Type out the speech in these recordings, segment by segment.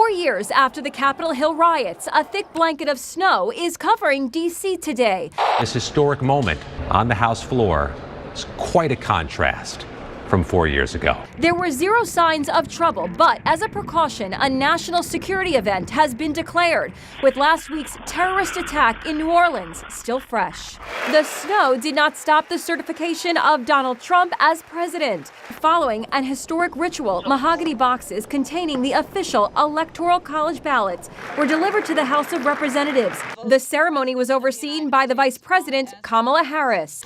4 years after the Capitol Hill riots, a thick blanket of snow is covering D.C. today. This historic moment on the House floor is quite a contrast from 4 years ago. There were zero signs of trouble, but as a precaution, a national security event has been declared, with last week's terrorist attack in New Orleans still fresh. The snow did not stop the certification of Donald Trump as president. Following an historic ritual, mahogany boxes containing the official Electoral College ballots were delivered to the House of Representatives. The ceremony was overseen by the Vice President, Kamala Harris.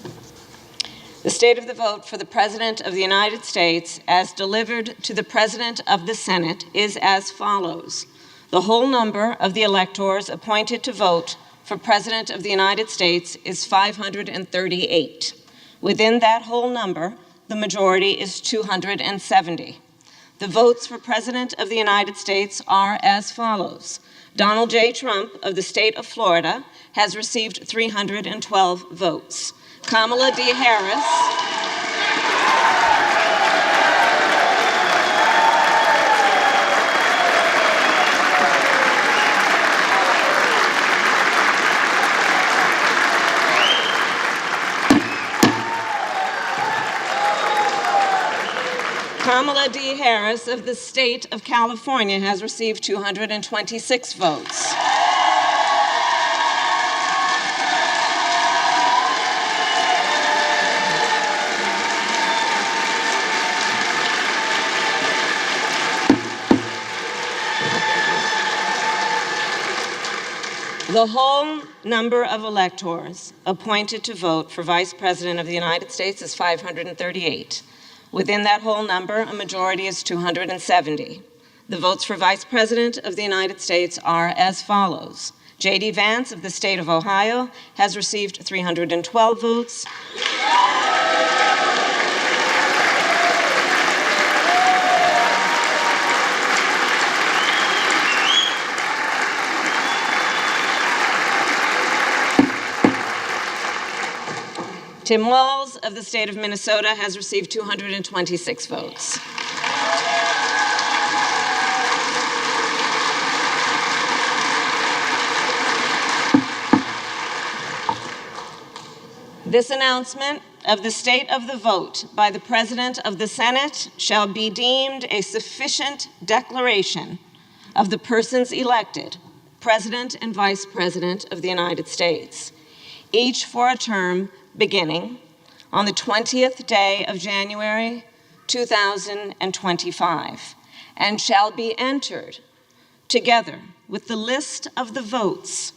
The state of the vote for the President of the United States, as delivered to the President of the Senate, is as follows. The whole number of the electors appointed to vote for President of the United States is 538. Within that whole number, the majority is 270. The votes for President of the United States are as follows. Donald J. Trump of the state of Florida has received 312 votes. Kamala D. Harris Kamala D. Harris of the state of California has received 226 votes. The whole number of electors appointed to vote for Vice President of the United States is 538. Within that whole number, a majority is 270. The votes for Vice President of the United States are as follows. J.D. Vance of the state of Ohio has received 312 votes. Tim Walz of the state of Minnesota has received 226 votes. This announcement of the state of the vote by the President of the Senate shall be deemed a sufficient declaration of the persons elected, President and Vice President of the United States, each for a term beginning on the 20th day of January 2025, and shall be entered together with the list of the votes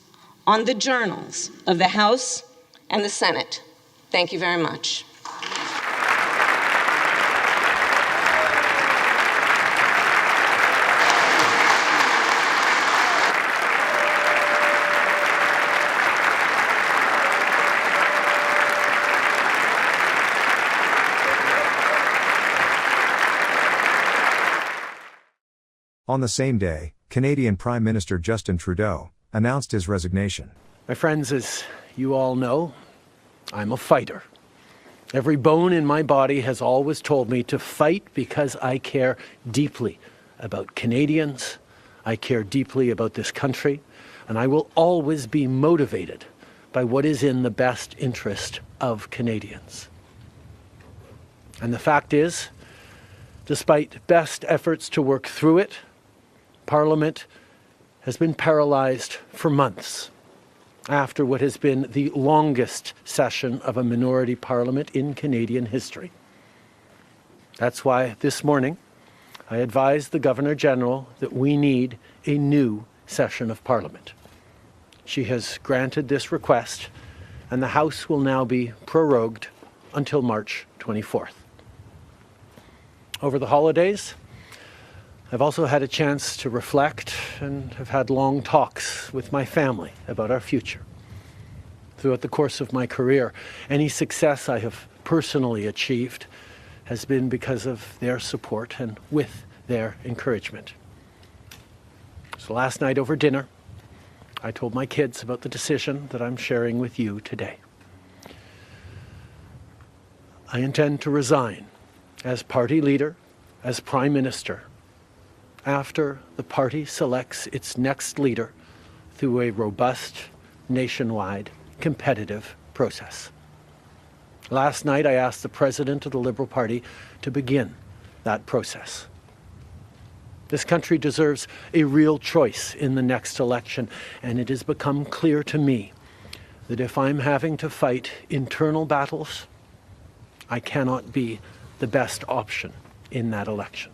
on the journals of the House and the Senate. Thank you very much. On the same day, Canadian Prime Minister Justin Trudeau announced his resignation. My friends, as you all know, I'm a fighter. Every bone in my body has always told me to fight because I care deeply about Canadians, I care deeply about this country, and I will always be motivated by what is in the best interest of Canadians. And the fact is, despite best efforts to work through it, Parliament has been paralyzed for months after what has been the longest session of a minority parliament in Canadian history. That's why this morning I advised the Governor-General that we need a new session of Parliament. She has granted this request, and the House will now be prorogued until March 24th. Over the holidays, I've also had a chance to reflect and have had long talks with my family about our future. Throughout the course of my career, any success I have personally achieved has been because of their support and with their encouragement. So last night over dinner, I told my kids about the decision that I'm sharing with you today. I intend to resign as party leader, as Prime Minister, after the party selects its next leader through a robust, nationwide, competitive process. Last night, I asked the president of the Liberal Party to begin that process. This country deserves a real choice in the next election, and it has become clear to me that if I'm having to fight internal battles, I cannot be the best option in that election.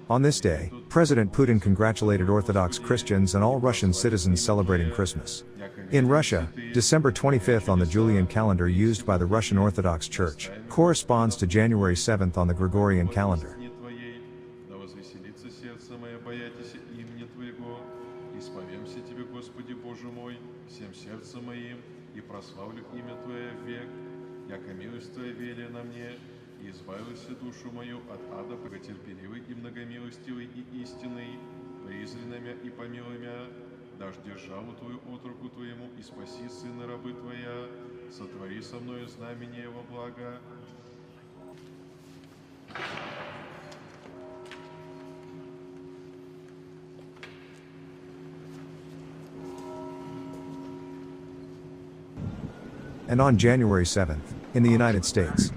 On this day, President Putin congratulated Orthodox Christians and all Russian citizens celebrating Christmas. In Russia, December 25th on the Julian calendar used by the Russian Orthodox Church, corresponds to January 7th on the Gregorian calendar. И избавился душу мою от ада, терпеливый и многомилостивый и истинный, презри мя и помилуй мя, дашь державу Твою от руку Твоему и спаси сына рабы Твоя, сотвори со мною знамение во благо. And on January 7th, in the United States,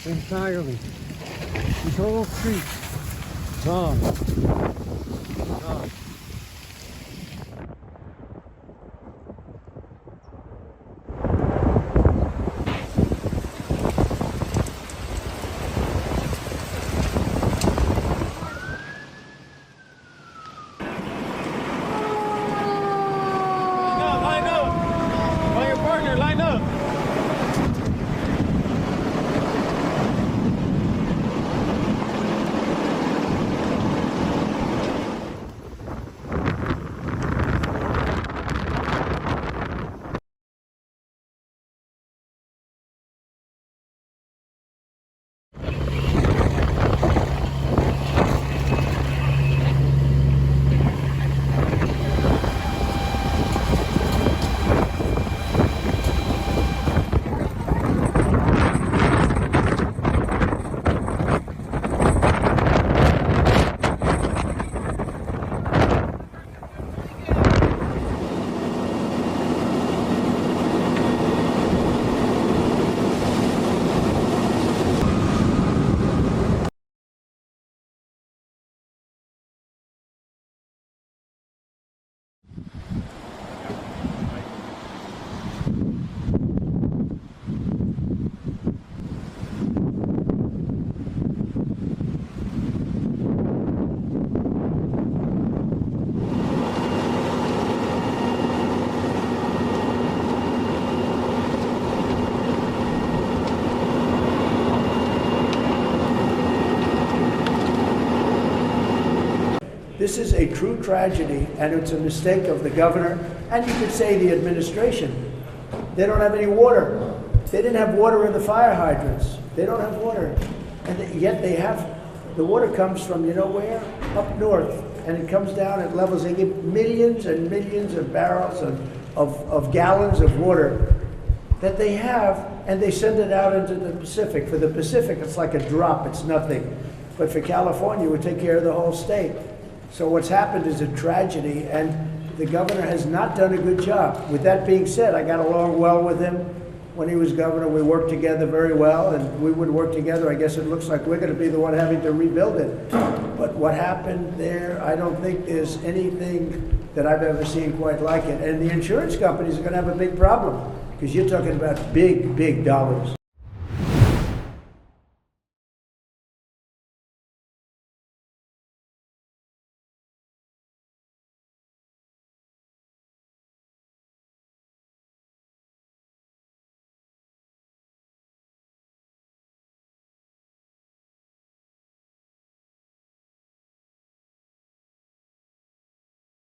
entirely. The whole street gone. Gone. Line up! Find your partner, line up! This is a true tragedy, and it's a mistake of the governor, and you could say the administration. They don't have any water. They didn't have water in the fire hydrants. They don't have water. And yet they have, the water comes from, you know where? Up north. And it comes down at levels, they give millions and millions of barrels of gallons of water that they have, and they send it out into the Pacific. For the Pacific, it's like a drop, it's nothing. But for California, it would take care of the whole state. So what's happened is a tragedy, and the governor has not done a good job. With that being said, I got along well with him. When he was governor, we worked together very well, and we would work together. I guess it looks like we're going to be the one having to rebuild it. But what happened there, I don't think there's anything that I've ever seen quite like it. And the insurance companies are going to have a big problem, because you're talking about big, big dollars.